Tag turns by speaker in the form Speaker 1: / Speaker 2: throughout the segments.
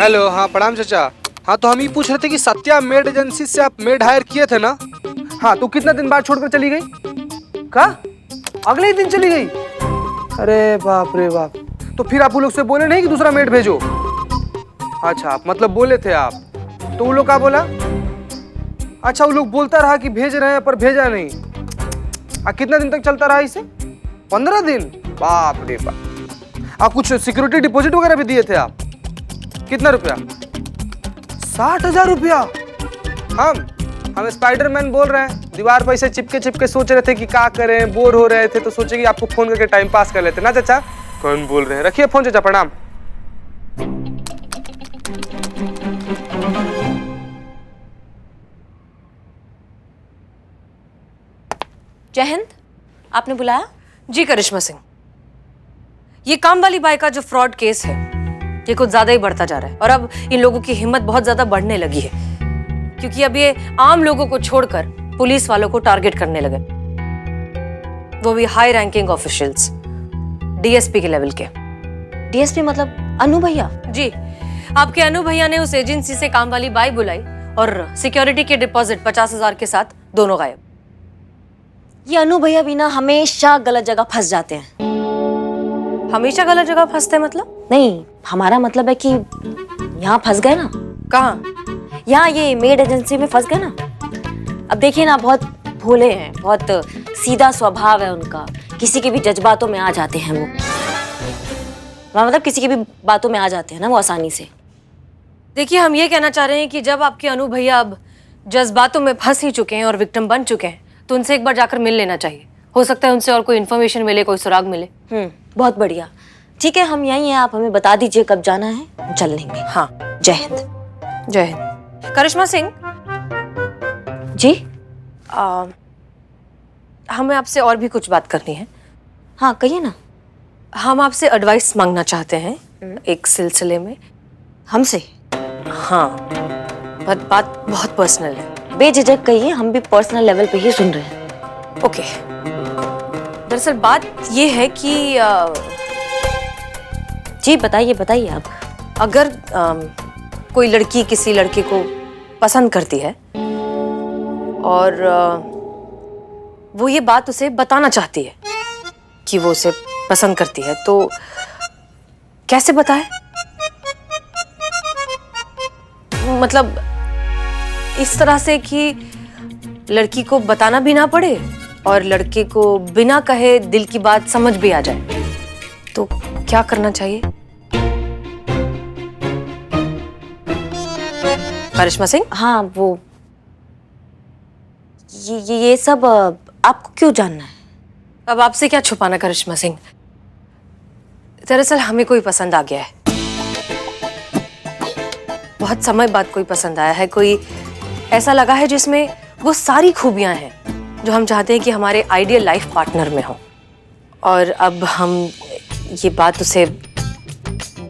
Speaker 1: Hello, हाँ प्रणाम चाचा। हाँ तो हम ये पूछ रहे थे कि सत्या मेड एजेंसी से आप मेड हायर किए थे ना? हाँ तो कितना दिन बाद छोड़कर चली गई? का अगले ही दिन चली गई? अरे बाप रे बाप। तो फिर आप वो लोग से बोले नहीं कि दूसरा मेड भेजो? अच्छा, आप मतलब बोले थे आप, तो वो लोग क्या बोला? अच्छा, वो लोग बोलता रहा कि भेज रहे हैं पर भेजा नहीं। कितना दिन तक चलता रहा इसे? 15 दिन? बाप रे बाप। आप कुछ सिक्योरिटी डिपॉजिट वगैरह भी दिए थे आप? कितना रुपया? 60,000 रुपया। हम स्पाइडरमैन बोल रहे हैं, दीवार पर ऐसे चिपके चिपके सोच रहे थे कि क्या करें, बोर हो रहे थे तो सोचे कि आपको फोन करके टाइम पास कर लेते ना चाचा। कौन बोल रहे हैं? रखिए फोन चाचा, प्रणाम।
Speaker 2: जय हिंद। आपने बुलाया?
Speaker 3: जी करिश्मा सिंह, ये काम वाली बाई का जो फ्रॉड केस है ये कुछ ज्यादा ही बढ़ता जा रहा है और अब इन लोगों की हिम्मत बहुत ज्यादा बढ़ने लगी है, क्योंकि अब ये आम लोगों को छोड़कर पुलिस वालों को टारगेट करने लगे, वो भी हाई रैंकिंग ऑफिशियल्स, डीएसपी के लेवल के।
Speaker 2: डीएसपी मतलब अनु भैया?
Speaker 3: जी, आपके अनु भैया ने उस एजेंसी से काम वाली बाई बुलाई और सिक्योरिटी के डिपॉजिट 50,000 के साथ दोनों गायब।
Speaker 2: ये अनु भैया भी ना हमेशा गलत जगह फंस जाते हैं।
Speaker 3: हमेशा गलत जगह फंसते हैं मतलब?
Speaker 2: नहीं, हमारा मतलब है कि यहाँ फंस गए ना।
Speaker 3: कहाँ?
Speaker 2: यहाँ ये मेड एजेंसी में फंस गए ना। अब देखिए ना, बहुत भोले हैं, बहुत सीधा स्वभाव है उनका, किसी के भी जज्बातों में आ जाते हैं वो। मतलब किसी की भी बातों में आ जाते हैं ना वो आसानी से।
Speaker 3: देखिए, हम ये कहना चाह रहे हैं कि जब आपके अनु भैया अब जज्बातों में फंस ही चुके हैं और विक्टिम बन चुके हैं तो उनसे एक बार जाकर मिल लेना चाहिए। हो सकता है उनसे और कोई इन्फॉर्मेशन मिले, कोई सुराग मिले।
Speaker 2: बहुत बढ़िया। ठीक है, हम यहीं हैं, आप हमें बता दीजिए कब जाना है, हम चल लेंगे।
Speaker 3: हाँ,
Speaker 2: जय हिंद।
Speaker 3: जय हिंद। करिश्मा सिंह
Speaker 2: जी?
Speaker 3: हमें आपसे और भी कुछ बात करनी है।
Speaker 2: हाँ कहिए ना।
Speaker 3: हम आपसे एडवाइस मांगना चाहते हैं एक सिलसिले में।
Speaker 2: हमसे?
Speaker 3: हाँ, पर बात बहुत पर्सनल है।
Speaker 2: बेझिझक कहिए, हम भी पर्सनल लेवल पे ही सुन रहे हैं।
Speaker 3: ओके। दरअसल बात ये है कि
Speaker 2: जी बताइए बताइए आप।
Speaker 3: अगर कोई लड़की किसी लड़के को पसंद करती है और वो ये बात उसे बताना चाहती है कि वो उसे पसंद करती है, तो कैसे बताए? मतलब इस तरह से कि लड़की को बताना भी ना पड़े और लड़के को बिना कहे दिल की बात समझ भी आ जाए, तो क्या करना चाहिए? करिश्मा सिंह?
Speaker 2: हाँ वो ये सब आपको क्यों जानना है?
Speaker 3: अब आपसे क्या छुपाना करिश्मा सिंह, दरअसल हमें कोई पसंद आ गया है। बहुत समय बाद कोई पसंद आया है, कोई ऐसा लगा है जिसमें वो सारी खूबियां हैं जो हम चाहते हैं कि हमारे आइडियल लाइफ पार्टनर में हो। और अब हम ये बात उसे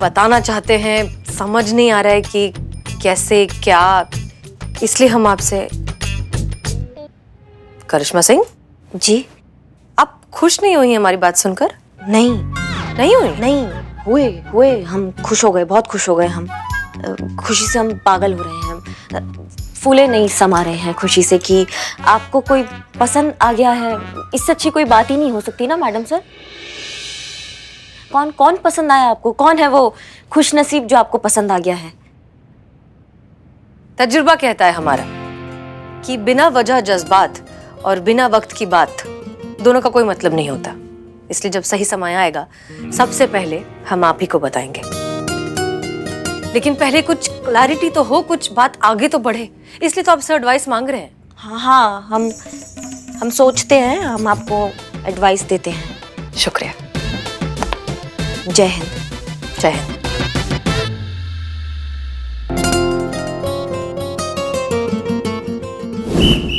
Speaker 3: बताना चाहते हैं, समझ नहीं आ रहा है कि कैसे क्या, इसलिए हम आपसे। करिश्मा सिंह
Speaker 2: जी?
Speaker 3: आप खुश नहीं हुई हमारी बात सुनकर?
Speaker 2: नहीं।
Speaker 3: नहीं हुई?
Speaker 2: नहीं हुए हम खुश हो गए, बहुत खुश हो गए हम। खुशी से हम पागल हो रहे हैं, फूले नहीं समा रहे हैं खुशी से कि आपको कोई पसंद आ गया है। इससे अच्छी कोई बात ही नहीं हो सकती ना मैडम सर। कौन कौन पसंद आया आपको? कौन है वो खुश नसीब जो आपको पसंद आ गया है?
Speaker 3: तजुर्बा कहता है हमारा कि बिना वजह जज्बात और बिना वक्त की बात दोनों का कोई मतलब नहीं होता। इसलिए जब सही समय आएगा सबसे पहले हम आप ही को बताएंगे, लेकिन पहले कुछ क्लैरिटी तो हो, कुछ बात आगे तो बढ़े, इसलिए तो आपसे एडवाइस मांग रहे हैं।
Speaker 2: हाँ, हम सोचते हैं, हम आपको एडवाइस देते हैं।
Speaker 3: शुक्रिया।
Speaker 2: जय हिंद।
Speaker 3: जय हिंद।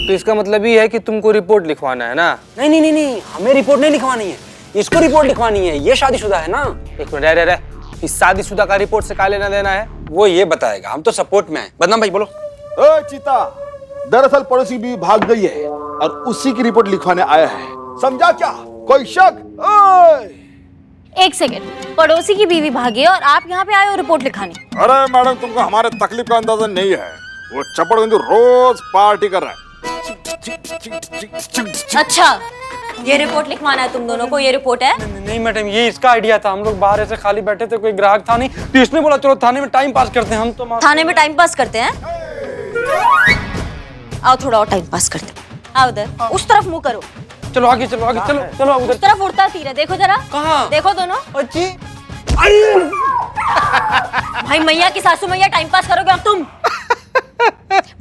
Speaker 1: तो इसका मतलब ये है कि तुमको रिपोर्ट लिखवाना है ना?
Speaker 4: नहीं नहीं नहीं नहीं, हमें रिपोर्ट नहीं लिखवानी है, इसको रिपोर्ट लिखवानी है। ये शादीशुदा है ना।
Speaker 1: एक मिनट, रह इस शादीशुदा का रिपोर्ट से क्या लेना देना है?
Speaker 4: वो ये बताएगा, हम तो सपोर्ट में हैं। बदनाम भाई बोलो।
Speaker 5: ओए चीता, दरअसल पड़ोसी भी भाग गई है और उसी की रिपोर्ट लिखवाने आया है, समझा क्या? कोई शक? ओए
Speaker 6: एक सेकंड, पड़ोसी की बीवी भागी और आप यहाँ पे आए हो रिपोर्ट लिखाने?
Speaker 5: अरे मैडम, तुमको हमारे तकलीफ का अंदाजा नहीं है। वो चपड़गंजू रोज पार्टी कर रहा है।
Speaker 2: अच्छा, ये रिपोर्ट लिखवाना है तुम दोनों को? ये रिपोर्ट है?
Speaker 4: नहीं मैडम, ये इसका आइडिया था। हम लोग बाहर ऐसे खाली बैठे थे, कोई ग्राहक था नहीं, तो इसने बोला चलो थाने में टाइम पास करते हैं। हम तो
Speaker 2: थाने में टाइम पास करते हैं? आओ थोड़ा और टाइम पास करते हैं। आओ उधर, उस तरफ मुंह करो।
Speaker 4: चलो आगे, चलो आगे, चलो चलो उधर।
Speaker 2: उस तरफ उड़ता तीर है, देखो जरा।
Speaker 4: कहाँ?
Speaker 2: देखो दोनों।
Speaker 4: अच्छी।
Speaker 2: भाई मैया की सासू मैया, टाइम पास करोगे अब तुम?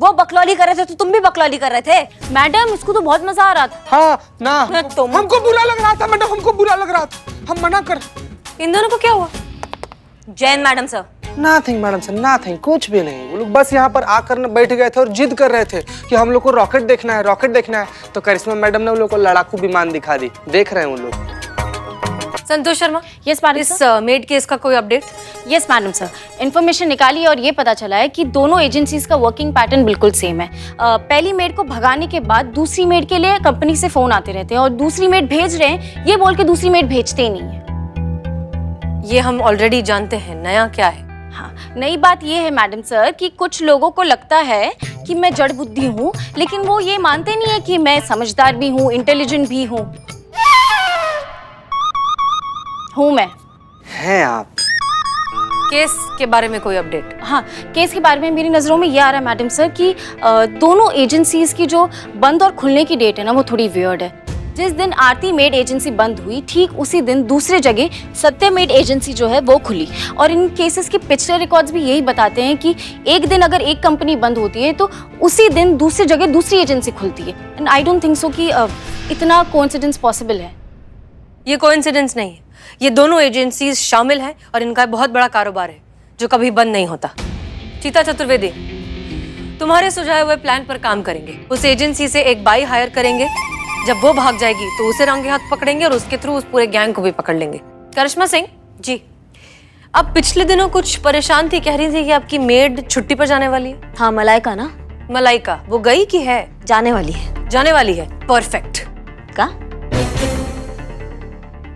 Speaker 2: वो बकलौली कर रहे थे तो तुम भी बकलौली कर रहे थे।
Speaker 6: मैडम, उसको तो बहुत मजा आ रहा था।
Speaker 1: हाँ ना,
Speaker 2: तुम
Speaker 1: हमको बुरा लग रहा था मैडम, हमको बुरा लग रहा था, हम मना कर।
Speaker 3: इन दोनों को क्या हुआ?
Speaker 2: Jain madam sir.
Speaker 1: Nothing madam sir, nothing, कुछ भी नहीं। वो लोग बस यहाँ पर आकर बैठ गए थे और जिद कर रहे थे कि हम लोग को रॉकेट देखना है, रॉकेट देखना है। तो करिश्मा मैडम ने उन लोग को लड़ाकू विमान दिखा दी। देख रहे हैं वो लोग।
Speaker 3: संतोष शर्मा,
Speaker 6: यस मैडम
Speaker 3: इस
Speaker 6: सर।
Speaker 3: मेड केस का कोई update?
Speaker 6: Yes madam sir, information निकाली और ये पता चला है कि दोनों एजेंसीज का वर्किंग पैटर्न बिल्कुल सेम है। पहली मेड को भगाने के बाद दूसरी मेड के लिए कंपनी से फोन आते रहते हैं और दूसरी मेड भेज रहे हैं ये बोल के दूसरी मेड भेजते ही नहीं है।
Speaker 3: ये हम ऑलरेडी जानते हैं, नया क्या है?
Speaker 6: हाँ, नई बात ये है मैडम सर कि कुछ लोगों को लगता है कि मैं जड़ बुद्धि हूँ, लेकिन वो ये मानते नहीं है कि मैं समझदार भी हूँ, इंटेलिजेंट भी हूँ मैं।
Speaker 1: हैं आप?
Speaker 3: केस के बारे में कोई अपडेट?
Speaker 6: हाँ, केस के बारे में मेरी नज़रों में ये आ रहा है मैडम सर कि दोनों एजेंसीज की जो बंद और खुलने की डेट है ना, वो थोड़ी वियर्ड है। जिस दिन आरती मेड एजेंसी बंद हुई, ठीक उसी दिन दूसरे जगह सत्य मेड एजेंसी जो है वो खुली। और इन केसेस के पिछले रिकॉर्ड्स भी यही बताते हैं कि एक दिन अगर एक कंपनी बंद होती है तो उसी दिन दूसरी जगह दूसरी एजेंसी खुलती है। And I don't think so कि इतना कोइंसिडेंस पॉसिबल है।
Speaker 3: ये कोइंसिडेंस नहीं है, ये दोनों एजेंसीज शामिल हैं और इनका बहुत बड़ा कारोबार है जो कभी बंद नहीं होता। चीता चतुर्वेदी, तुम्हारे सुझाए हुए प्लान पर काम करेंगे। उस एजेंसी से एक बाई हायर करेंगे, जब वो भाग जाएगी तो उसे रंगे हाथ पकड़ेंगे और उसके थ्रू उस पूरे गैंग को भी पकड़ लेंगे। करिश्मा सिंह जी, अब पिछले दिनों कुछ परेशान थी, कह रही थी कि आपकी मेड छुट्टी पर जाने वाली है।
Speaker 2: हाँ, मलाइका ना?
Speaker 3: मलाइका, वो गई कि है?
Speaker 2: जाने वाली है।
Speaker 3: जाने वाली है, परफेक्ट।
Speaker 2: का?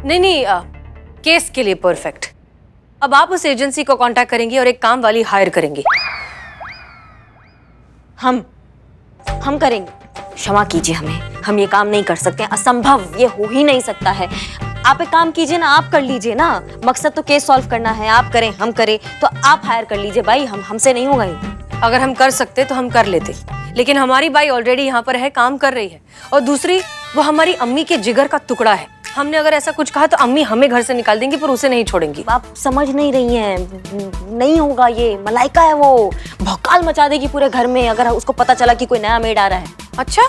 Speaker 3: नहीं, केस के लिए परफेक्ट। अब आप उस एजेंसी को कांटेक्ट करेंगी और एक काम वाली हायर करेंगी।
Speaker 2: हम करेंगे। क्षमा कीजिए हमें, हम ये काम नहीं कर सकते, असंभव, ये हो ही नहीं सकता है। आप एक काम कीजिए ना, आप कर लीजिए ना। मकसद तो केस सॉल्व करना है, आप करें हम करें, तो आप हायर कर लीजिए भाई। हमसे नहीं होगा ये।
Speaker 3: अगर हम कर सकते तो हम कर लेते, लेकिन हमारी बाई ऑलरेडी यहाँ पर है, काम कर रही है। और दूसरी, वो हमारी अम्मी के जिगर का टुकड़ा है। हमने अगर ऐसा कुछ कहा तो अम्मी हमें घर से निकाल देंगी, पर उसे नहीं छोड़ेंगी।
Speaker 2: आप समझ नहीं रही हैं, नहीं होगा ये। मलाइका है, वो भौकाल मचा देगी पूरे घर में अगर उसको पता चला कि कोई नया मेड आ रहा है।
Speaker 3: अच्छा,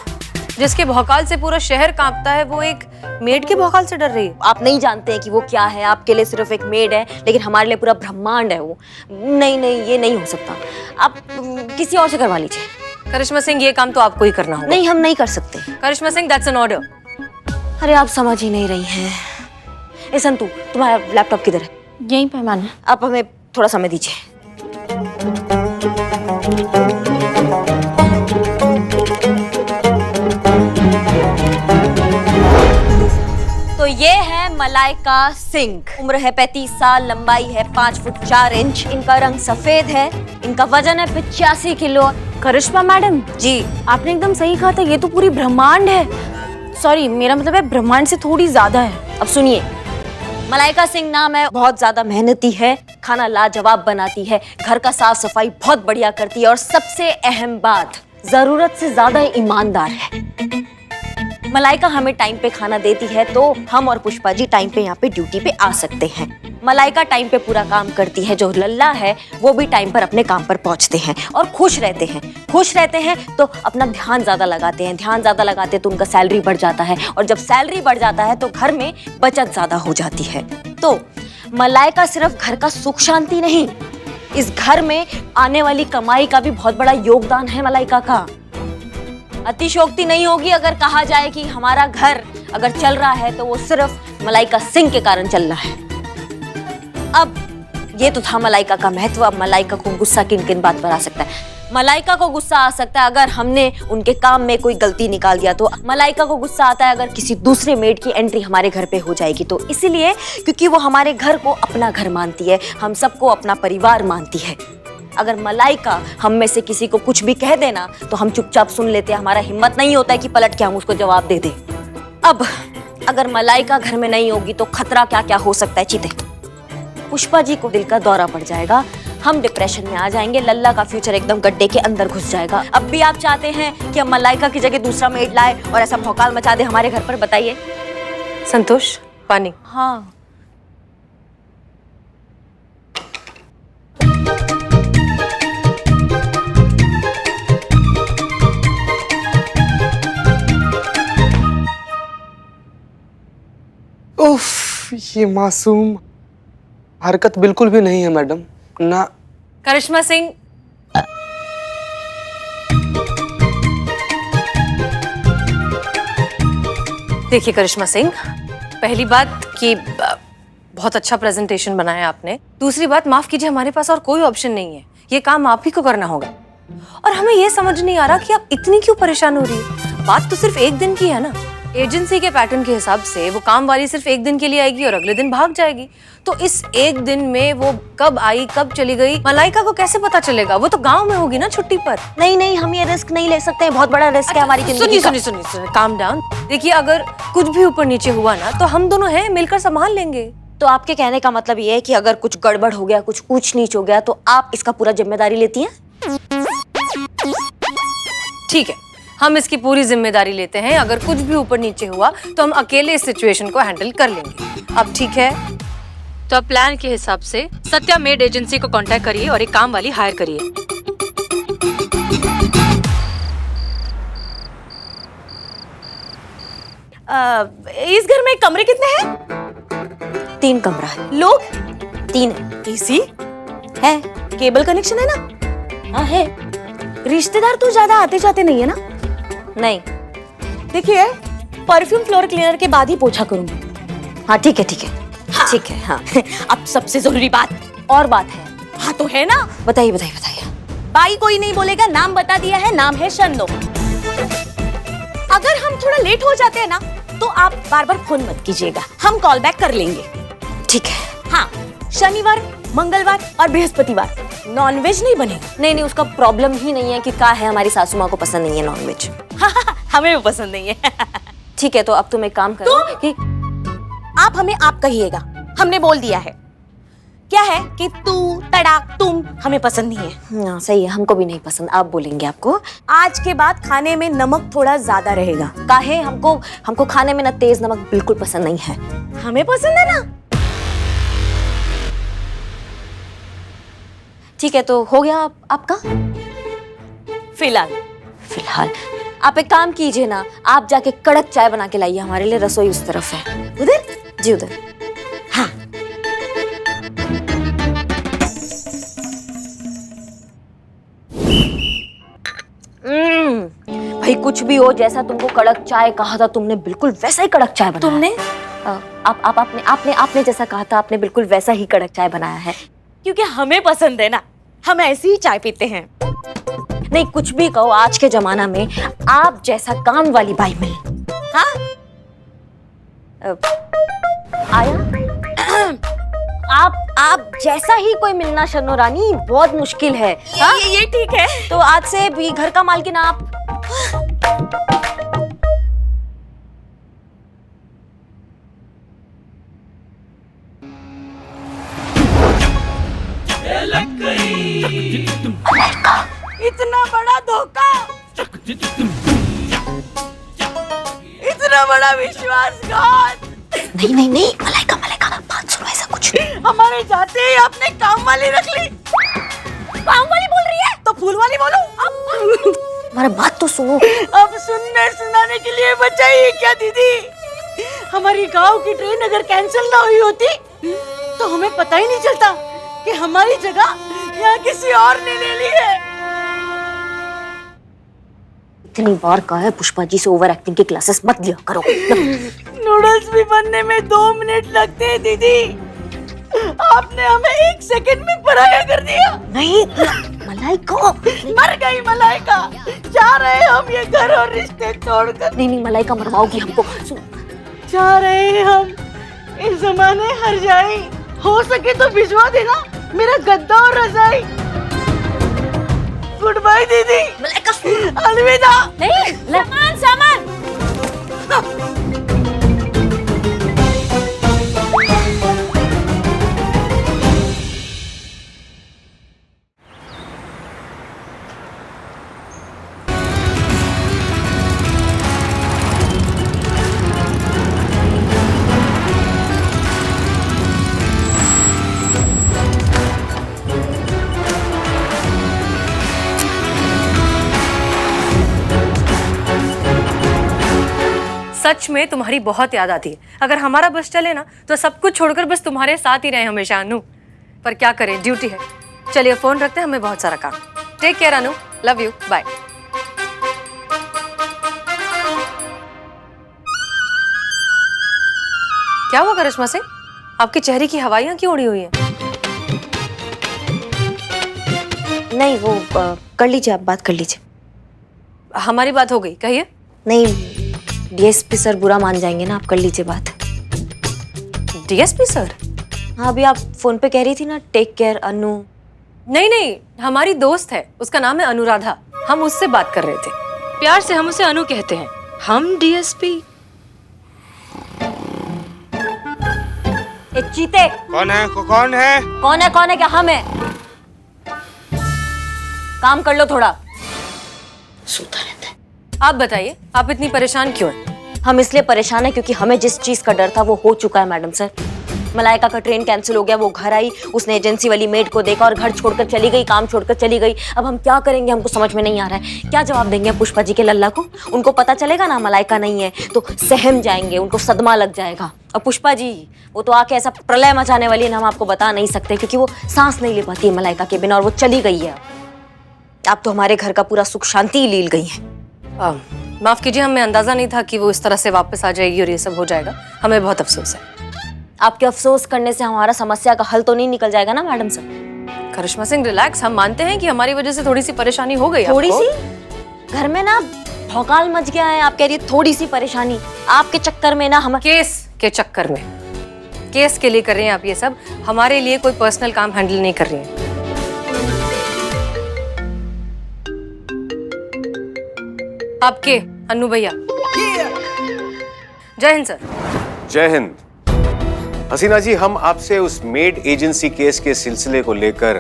Speaker 3: जिसके भौकाल से पूरा शहर कांपता है, वो एक मेड के भौकाल से डर रही है?
Speaker 2: आप नहीं जानते हैं कि वो क्या है। आपके लिए सिर्फ एक मेड है, लेकिन हमारे लिए पूरा ब्रह्मांड है वो। नहीं, ये नहीं हो सकता। आप किसी और से करवा लीजिए।
Speaker 3: करिश्मा सिंह, ये काम तो आपको ही करना होगा।
Speaker 2: नहीं, हम नहीं कर सकते।
Speaker 3: करिश्मा सिंह, दैट्स एन ऑर्डर।
Speaker 2: अरे आप समझ ही नहीं रही हैं। ए संतू, तुम्हारा लैपटॉप किधर है?
Speaker 6: यहीं पे मैंने।
Speaker 2: आप हमें थोड़ा समय दीजिए। तो ये है मलाइका सिंह। उम्र है 35 साल, लंबाई है 5 फुट 4 इंच। इनका रंग सफेद है, इनका वजन है 85 किलो।
Speaker 6: करिश्मा मैडम
Speaker 2: जी,
Speaker 6: आपने एकदम सही कहा था, ये तो पूरी ब्रह्मांड है। सॉरी, मेरा मतलब है ब्रह्मांड से थोड़ी ज्यादा है।
Speaker 2: अब सुनिए, मलाइका सिंह नाम है, बहुत ज्यादा मेहनती है, खाना लाजवाब बनाती है, घर का साफ सफाई बहुत बढ़िया करती है और सबसे अहम बात, जरूरत से ज्यादा ईमानदार है। मलाइका हमें टाइम पे खाना देती है तो हम और पुष्पा जी टाइम पे यहाँ पे ड्यूटी पे आ सकते हैं। मलाइका टाइम पे पूरा काम करती है। जो लल्ला है वो भी टाइम पर अपने काम पर पहुँचते हैं और खुश रहते हैं। खुश रहते हैं तो अपना ध्यान ज्यादा लगाते हैं, ध्यान ज्यादा लगाते हैं तो उनका सैलरी बढ़ जाता है, और जब सैलरी बढ़ जाता है तो घर में बचत ज्यादा हो जाती है। तो मलाइका सिर्फ घर का सुख शांति नहीं, इस घर में आने वाली कमाई का भी बहुत बड़ा योगदान है मलाइका का। अतिशयोक्ति नहीं होगी अगर कहा जाए कि हमारा घर अगर चल रहा है तो वो सिर्फ मलाइका सिंह के कारण चल रहा है। अब ये तो था मलाइका का महत्व। अब मलाइका को गुस्सा किन किन बात पर आ सकता है। मलाइका को गुस्सा आ सकता है अगर हमने उनके काम में कोई गलती निकाल दिया तो। मलाइका को गुस्सा आता है अगर किसी दूसरे मेड की एंट्री हमारे घर पे हो जाएगी तो। इसीलिए क्योंकि वो हमारे घर को अपना घर मानती है, हम सबको अपना परिवार मानती है। अगर मलाइका हम में से किसी को कुछ भी कह देना तो हम चुपचाप सुन लेते हैं, हमारा हिम्मत नहीं होता है कि पलट के हम उसको जवाब दे दें। अब अगर मलाइका घर में नहीं होगी तो खतरा क्या क्या हो सकता है चीते। पुष्पा जी को दिल का दौरा पड़ जाएगा, हम डिप्रेशन में आ जाएंगे, लल्ला का फ्यूचर एकदम गड्ढे के अंदर घुस जाएगा। अब भी आप चाहते हैं कि हम मलाइका की जगह दूसरा मेड लाए और ऐसा भौकाल मचा दे हमारे घर पर? बताइए।
Speaker 3: संतोष, पानी।
Speaker 2: हाँ।
Speaker 1: उफ, ये मासूम हरकत बिल्कुल भी नहीं है मैडम ना।
Speaker 3: करिश्मा सिंह, देखिए करिश्मा सिंह, पहली बात कि बहुत अच्छा प्रेजेंटेशन बनाया आपने। दूसरी बात, माफ कीजिए, हमारे पास और कोई ऑप्शन नहीं है, ये काम आप ही को करना होगा। और हमें ये समझ नहीं आ रहा कि आप इतनी क्यों परेशान हो रही है। बात तो सिर्फ एक दिन की है ना। एजेंसी के पैटर्न के हिसाब से वो काम वाली सिर्फ एक दिन के लिए आएगी और अगले दिन भाग जाएगी। तो इस एक दिन में वो कब आई कब चली गई मलाइका को कैसे पता चलेगा? वो तो गांव में होगी ना छुट्टी पर।
Speaker 2: नहीं नहीं, हम ये रिस्क नहीं ले सकते हैं, बहुत बड़ा रिस्क है हमारी जिंदगी का।
Speaker 3: सुनिए, काम डाउन। देखिए, अगर कुछ भी ऊपर नीचे हुआ ना तो हम दोनों हैं, मिलकर संभाल लेंगे।
Speaker 2: तो आपके कहने का मतलब ये है कि अगर कुछ गड़बड़ हो गया, कुछ ऊंच नीच हो गया तो आप इसका पूरा जिम्मेदारी लेती हैं?
Speaker 3: ठीक है, हम इसकी पूरी जिम्मेदारी लेते हैं। अगर कुछ भी ऊपर नीचे हुआ तो हम अकेले इस सिचुएशन को हैंडल कर लेंगे। अब ठीक है, तो अब प्लान के हिसाब से सत्या मेड एजेंसी को कांटेक्ट करिए और एक काम वाली हायर करिए।
Speaker 6: इस घर में कमरे कितने हैं?
Speaker 2: 3 कमरा है।
Speaker 6: लोग?
Speaker 2: 3 है।
Speaker 6: एसी
Speaker 2: है?
Speaker 6: केबल कनेक्शन है ना?
Speaker 2: हाँ है।
Speaker 6: रिश्तेदार तो ज्यादा आते जाते नहीं है ना?
Speaker 2: नहीं।
Speaker 6: देखिए, परफ्यूम फ्लोर क्लीनर के बाद ही पोछा करूंगी।
Speaker 2: हाँ ठीक है, ठीक है, हाँ। ठीक है। हाँ।
Speaker 6: अब सबसे जरूरी बात
Speaker 2: और बात है।
Speaker 6: हाँ तो है ना?
Speaker 2: बताइए बताइए बताइए।
Speaker 6: बाई कोई नहीं बोलेगा, नाम बता दिया है, नाम है शन्नो। अगर हम थोड़ा लेट हो जाते हैं ना तो आप बार बार फोन मत कीजिएगा, हम कॉल बैक कर लेंगे।
Speaker 2: ठीक है।
Speaker 6: हाँ, शनिवार, मंगलवार और बृहस्पतिवार नॉनवेज नहीं बनेगा।
Speaker 2: नहीं नहीं, उसका प्रॉब्लम ही नहीं है कि क्या है, हमारी सासू माँ को पसंद नहीं है नॉनवेज।
Speaker 6: हमें वो पसंद नहीं है।
Speaker 2: ठीक है, तो अब तुम एक काम करो कि
Speaker 6: आप हमें आप कहिएगा, हमने बोल दिया है। क्या है कि तू, तड़ाक, तुम हमें पसंद नहीं है।
Speaker 2: हाँ सही है, हमको भी नहीं पसंद, आप बोलेंगे आपको।
Speaker 6: आज के बाद खाने में नमक थोड़ा ज्यादा रहेगा।
Speaker 2: काहे? हमको खाने में ना तेज नमक बिल्कुल पसंद नहीं है।
Speaker 6: हमें पसंद है ना।
Speaker 2: ठीक है, तो हो गया आपका? फिलहाल आप एक काम कीजिए ना, आप जाके कड़क चाय बना के लाइए हमारे लिए, रसोई उस तरफ है।
Speaker 6: उधर?
Speaker 2: जी उधर।
Speaker 6: हाँ।
Speaker 2: भाई कुछ भी हो, जैसा तुमको कड़क चाय कहा था तुमने बिल्कुल वैसा ही कड़क चाय बनाया।
Speaker 6: तुमने?
Speaker 2: आपने जैसा कहा था आपने बिल्कुल वैसा ही कड़क चाय बनाया है।
Speaker 6: क्योंकि हमें पसंद है ना, हम ऐसी ही चाय पीते हैं।
Speaker 2: नहीं कुछ भी कहो, आज के जमाना में आप जैसा काम वाली बाई मिले।
Speaker 6: हाँ?
Speaker 2: आया? आप जैसा ही कोई मिलना शन्नो रानी बहुत मुश्किल है। हाँ?
Speaker 6: ये ठीक है।
Speaker 2: तो आज से भी घर का मालकिन आप।
Speaker 6: इतना बड़ा धोखा, इतना बड़ा विश्वासघात।
Speaker 2: नहीं नहीं नहीं, मलाइका मलाइका बात सुनो, ऐसा कुछ नहीं।
Speaker 6: हमारे जाते ही आपने काम वाली रख ली। काम वाली बोल रही है तो फूल वाली बोलो।
Speaker 2: हमारा बात तो सुनो।
Speaker 6: अब सुनने सुनाने के लिए बचाइए क्या दीदी? हमारी गांव की ट्रेन अगर कैंसिल ना हुई होती तो हमें पता ही नहीं चलता कि हमारी जगह यहाँ किसी और ने ले ली है।
Speaker 2: इतनी बार कहा है पुष्पा जी से ओवर एक्टिंग की क्लासेस मत लिया करो।
Speaker 6: नूडल्स भी बनने में 2 मिनट लगते हैं दीदी, आपने हमें 1 सेकंड में पराया कर दिया।
Speaker 2: नहीं मलाइका
Speaker 7: मर गई मलाइका। जा रहे हम ये घर और रिश्ते छोड़कर।
Speaker 2: नहीं नहीं, मलाइका मरवाओगी हमको।
Speaker 7: जा रहे हैं हम इस जमाने हर जाए। हो सके तो भिजवा देना मेरा गद्दा और रजाई। गुड बाय दीदी।
Speaker 2: मलाइका
Speaker 7: अलविदा।
Speaker 2: नहीं, सामान सामान।
Speaker 3: सच में तुम्हारी बहुत याद आती है। अगर हमारा बस चले ना तो सब कुछ छोड़कर बस तुम्हारे साथ ही रहे हमेशा अनु। पर क्या करें, ड्यूटी है। चलिए फोन रखते हैं, हमें बहुत सारा काम। Take care Anu, love you, bye. क्या हुआ करिश्मा सिंह, आपके चेहरे की हवाइयां क्यों उड़ी हुई हैं?
Speaker 2: नहीं वो कर लीजिए, आप बात कर लीजिए।
Speaker 3: हमारी बात हो गई, कहिए।
Speaker 2: नहीं, डीएसपी सर बुरा मान जाएंगे ना, आप कर लीजिए बात।
Speaker 3: DSP sir?
Speaker 2: हाँ, अभी आप फोन पे कह रही थी ना टेक केयर अनु।
Speaker 3: नहीं नहीं, हमारी दोस्त है, उसका नाम है अनुराधा। हम उससे बात कर रहे थे। प्यार से हम उसे अनु कहते हैं। हम डीएसपी।
Speaker 2: चीते
Speaker 1: कौन है? कौन है?
Speaker 2: कौन है क्या? हम है। काम कर लो थोड़ा।
Speaker 7: सोता रहता है।
Speaker 3: आप बताइए, आप इतनी परेशान क्यों हैं?
Speaker 2: हम इसलिए परेशान है क्योंकि हमें जिस चीज का डर था वो हो चुका है मैडम सर। मलाइका का ट्रेन कैंसिल हो गया, वो घर आई, उसने एजेंसी वाली मेड को देखा और घर छोड़कर चली गई, काम छोड़कर चली गई। अब हम क्या करेंगे, हमको समझ में नहीं आ रहा है। क्या जवाब देंगे पुष्पा जी के लल्ला को? उनको पता चलेगा ना मलाइका नहीं है तो सहम जाएंगे, उनको सदमा लग जाएगा। और पुष्पा जी वो तो आके ऐसा प्रलय मचाने वाली है ना, हम आपको बता नहीं सकते क्योंकि वो सांस नहीं ले पाती है मलाइका के बिना, और वो चली गई है। आप तो हमारे घर का पूरा सुख शांति लील गई है।
Speaker 3: माफ कीजिए, हमें अंदाजा नहीं था कि वो इस तरह से वापस आ जाएगी और ये सब हो जाएगा। हमें बहुत अफसोस है।
Speaker 2: आपके अफसोस करने से हमारा समस्या का हल तो नहीं निकल जाएगा ना मैडम सर।
Speaker 3: करिश्मा सिंह रिलैक्स, हम मानते हैं कि हमारी वजह से थोड़ी सी परेशानी हो गई।
Speaker 2: थोड़ी
Speaker 3: आपको?
Speaker 2: सी? घर में ना भौकाल मच गया है। आप कह रही है थोड़ी सी परेशानी, आपके चक्कर में ना हम
Speaker 3: केस के चक्कर में, केस के लिए कर रहे हैं आप ये सब। हमारे लिए कोई पर्सनल काम हैंडल नहीं कर रही हैं। आपके अनु भैया। जय हिंद सर।
Speaker 8: जय हिंद। हसीना जी, हम आपसे उस मेड एजेंसी केस के सिलसिले को लेकर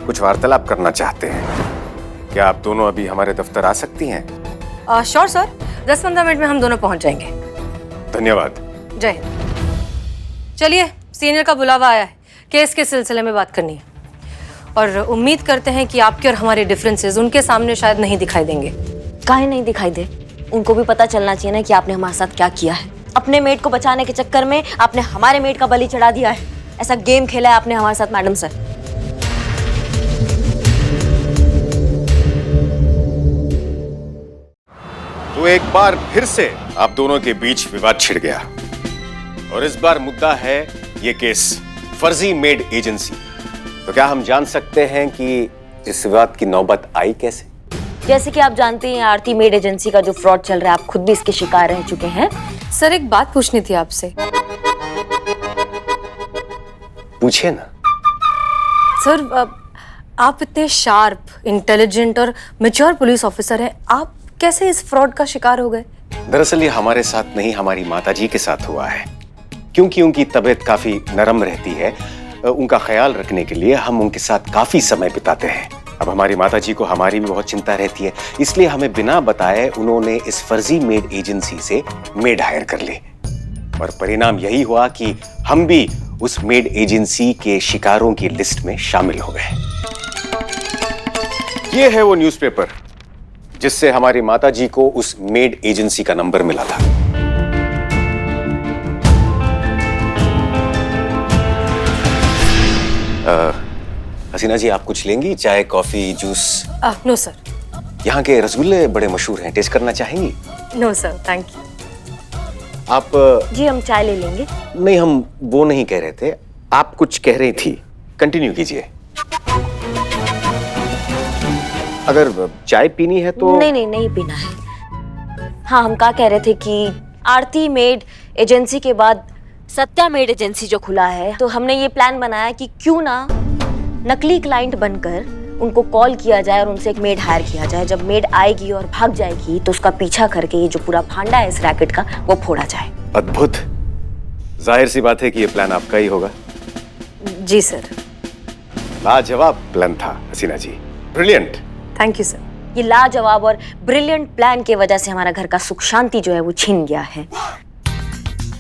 Speaker 8: कुछ वार्तालाप करना चाहते हैं। क्या आप दोनों अभी हमारे दफ्तर आ सकती हैं?
Speaker 3: श्योर सर, 10-15 मिनट में हम दोनों पहुंच जाएंगे।
Speaker 8: धन्यवाद।
Speaker 3: जय हिंद। चलिए, सीनियर का बुलावा आया है, केस के सिलसिले में बात करनी है। और उम्मीद करते हैं कि आपके और हमारे डिफरेंसेस उनके सामने शायद नहीं दिखाई देंगे।
Speaker 2: काहे नहीं दिखाई दे? उनको भी पता चलना चाहिए ना कि आपने हमारे साथ क्या किया है। अपने मेड को बचाने के चक्कर में आपने हमारे मेड का बलि चढ़ा दिया है। ऐसा गेम खेला है आपने हमारे साथ मैडम सर।
Speaker 8: तो एक बार फिर से आप दोनों के बीच विवाद छिड़ गया और इस बार मुद्दा है ये केस फर्जी मेड एजेंसी। तो क्या हम जान सकते हैं कि इस विवाद की नौबत आई कैसे?
Speaker 2: जैसे कि आप जानते हैं आरती मेड एजेंसी का जो फ्रॉड चल रहा है, आप खुद भी इसके शिकार रह चुके हैं।
Speaker 3: सर, एक बात पूछनी थी आपसे।
Speaker 8: पूछिए ना।
Speaker 3: सर, आप इतने शार्प, इंटेलिजेंट और मैच्योर पुलिस ऑफिसर हैं, आप कैसे इस फ्रॉड का शिकार हो गए?
Speaker 8: दरअसल ये हमारे साथ नहीं, हमारी माताजी के साथ हुआ है। क्योंकि उनकी तबीयत काफी नरम रहती है, उनका ख्याल रखने के लिए हम उनके साथ काफी समय बिताते हैं। अब हमारी माताजी को हमारी भी बहुत चिंता रहती है, इसलिए हमें बिना बताए उन्होंने इस फर्जी मेड एजेंसी से मेड हायर कर ली। और परिणाम यही हुआ कि हम भी उस मेड एजेंसी के शिकारों की लिस्ट में शामिल हो गए। ये है वो न्यूज़पेपर जिससे हमारी माताजी को उस मेड एजेंसी का नंबर मिला था। हसीना जी, आप कुछ लेंगी? चाय, कॉफी, जूस?
Speaker 3: No sir.
Speaker 8: यहाँ के रसगुल्ले बड़े मशहूर हैं, टेस्ट करना चाहेंगी?
Speaker 3: No sir, thank you.
Speaker 8: आप?
Speaker 2: जी हम चाय ले लेंगे।
Speaker 8: नहीं, हम वो नहीं कह रहे थे, आप कुछ कह रही थी, कंटिन्यू कीजिए। अगर चाय पीनी है तो
Speaker 2: नहीं नहीं नहीं पीना है। हाँ, हम क्या कह रहे थे कि आरती मेड एजेंसी के बाद सत्या मेड एजेंसी जो खुला है, तो हमने ये प्लान बनाया कि क्यों ना नकली क्लाइंट बनकर उनको कॉल किया जाए और उनसे एक मेड हायर किया जाए। जब मेड आएगी और भाग जाएगी तो उसका पीछा करके ये जो पूरा फांडा है इस रैकेट का वो फोड़ा जाए।
Speaker 8: अद्भुत। जाहिर सी बात है कि ये प्लान आपका ही होगा।
Speaker 3: जी सर।
Speaker 8: लाजवाब प्लान था हसीना जी, ब्रिलियंट।
Speaker 3: Thank you sir.
Speaker 2: ये लाजवाब और ब्रिलियंट प्लान की वजह से हमारा घर का सुख शांति जो है वो छिन गया है।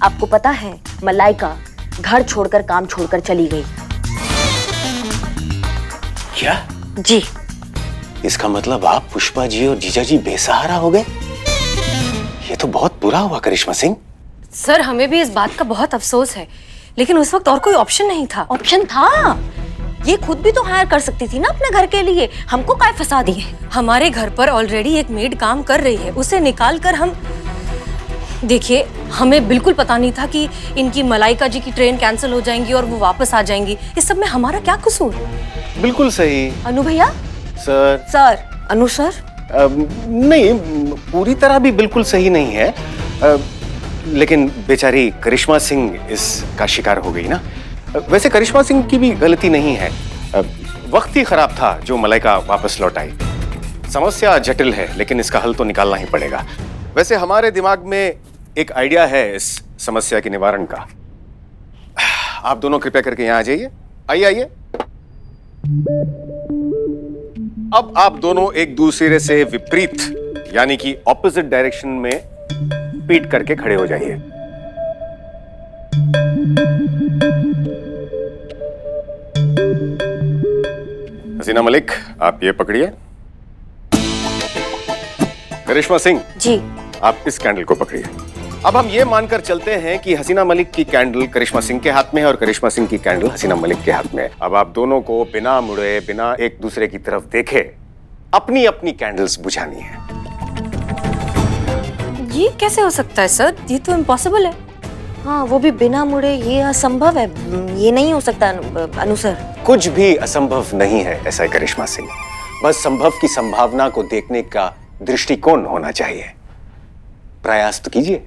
Speaker 2: आपको पता है, मलाइका घर छोड़कर काम छोड़कर चली गई।
Speaker 8: क्या?
Speaker 2: जी।
Speaker 8: इसका मतलब आप पुष्पा जी और जीजा जी बेसहारा हो गए? ये तो बहुत बुरा हुआ करिश्मा सिंह।
Speaker 3: सर, हमें भी इस बात का बहुत अफसोस है, लेकिन उस वक्त और कोई ऑप्शन नहीं था।
Speaker 2: ऑप्शन था, ये खुद भी तो हायर कर सकती थी ना अपने घर के लिए। हमको काय फंसा दिए?
Speaker 3: हमारे घर पर ऑलरेडी एक मेड काम कर रही है, उसे निकाल कर हम। देखिए, हमें बिल्कुल पता नहीं था कि इनकी मलाइका जी की ट्रेन कैंसिल हो जाएंगी और वो वापस आ जाएंगी। इस सब में हमारा क्या कसूर?
Speaker 8: बिल्कुल सही।
Speaker 2: अनु भैया?
Speaker 8: सर।
Speaker 2: सर। अनु सर?
Speaker 8: नहीं, पूरी तरह भी बिल्कुल सही नहीं है, लेकिन बेचारी करिश्मा सिंह इसका शिकार हो गई ना। वैसे करिश्मा सिंह की भी गलती नहीं है, वक्त ही खराब था जो मलाइका वापस लौट आई। समस्या जटिल है, लेकिन इसका हल तो निकालना ही पड़ेगा। वैसे हमारे दिमाग में एक आइडिया है इस समस्या के निवारण का। आप दोनों कृपया करके यहाँ आ जाइए। आइए आइए। अब आप दोनों एक दूसरे से विपरीत यानी कि ऑपोजिट डायरेक्शन में पीट करके खड़े हो जाइए। हसीना मलिक, आप ये पकड़िए। करिश्मा सिंह
Speaker 2: जी,
Speaker 8: आप इस कैंडल को पकड़िए। अब हम ये मानकर चलते हैं कि हसीना मलिक की कैंडल करिश्मा सिंह के हाथ में है और करिश्मा सिंह की कैंडल हसीना मलिक के हाथ में है। अब आप दोनों को बिना मुड़े, बिना एक दूसरे की तरफ देखे अपनी अपनी कैंडल्स बुझानी है।
Speaker 3: ये कैसे हो सकता है सर? ये तो इम्पॉसिबल है।
Speaker 2: हाँ, वो भी बिना मुड़े, ये असंभव है। ये नहीं हो सकता अनु सर।
Speaker 8: कुछ भी असंभव नहीं है ऐसा है करिश्मा सिंह। बस संभव की संभावना को देखने का दृष्टिकोण होना चाहिए। प्रयास तो कीजिए।